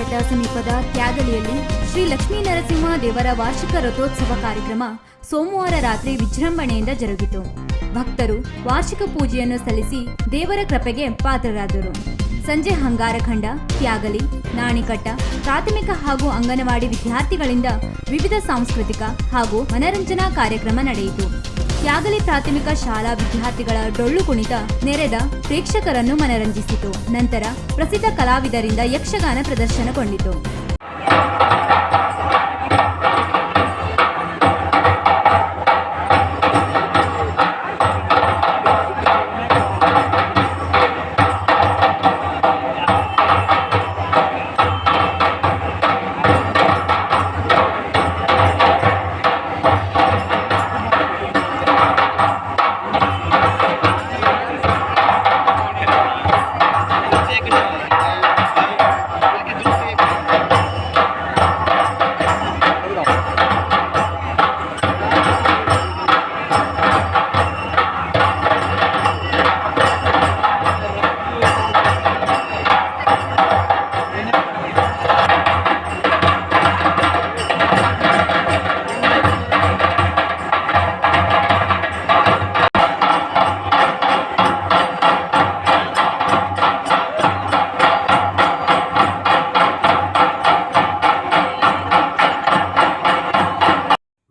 ನಾಣಿಕಟ್ಟ ಸಮೀಪದ ತ್ಯಾಗಲಿಯಲ್ಲಿ ಶ್ರೀ ಲಕ್ಷ್ಮೀ ನರಸಿಂಹ ದೇವರ ವಾರ್ಷಿಕ ರಥೋತ್ಸವ ಕಾರ್ಯಕ್ರಮ ಸೋಮವಾರ ರಾತ್ರಿ ವಿಜೃಂಭಣೆಯಿಂದ ಜರುಗಿತು. ಭಕ್ತರು ವಾರ್ಷಿಕ ಪೂಜೆಯನ್ನು ಸಲ್ಲಿಸಿ ದೇವರ ಕೃಪೆಗೆ ಪಾತ್ರರಾದರು. ಸಂಜೆ ಹಂಗಾರಖಂಡ, ತ್ಯಾಗಲಿ, ನಾಣಿಕಟ್ಟ ಪ್ರಾಥಮಿಕ ಹಾಗೂ ಅಂಗನವಾಡಿ ವಿದ್ಯಾರ್ಥಿಗಳಿಂದ ವಿವಿಧ ಸಾಂಸ್ಕೃತಿಕ ಹಾಗೂ ಮನರಂಜನಾ ಕಾರ್ಯಕ್ರಮ ನಡೆಯಿತು. ತ್ಯಾಗಲಿ ಪ್ರಾಥಮಿಕ ಶಾಲಾ ವಿದ್ಯಾರ್ಥಿಗಳ ಡೊಳ್ಳು ಕುಣಿತ ನೆರೆದ ಪ್ರೇಕ್ಷಕರನ್ನು ಮನರಂಜಿಸಿತು. ನಂತರ ಪ್ರಸಿದ್ಧ ಕಲಾವಿದರಿಂದ ಯಕ್ಷಗಾನ ಪ್ರದರ್ಶನಗೊಂಡಿತು.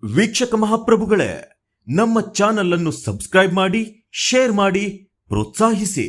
ವೀಕ್ಷಕ ಮಹಾಪ್ರಭುಗಳೇ, ನಮ್ಮ ಚಾನಲ್ ಅನ್ನು ಸಬ್ಸ್ಕ್ರೈಬ್ ಮಾಡಿ, ಶೇರ್ ಮಾಡಿ, ಪ್ರೋತ್ಸಾಹಿಸಿ.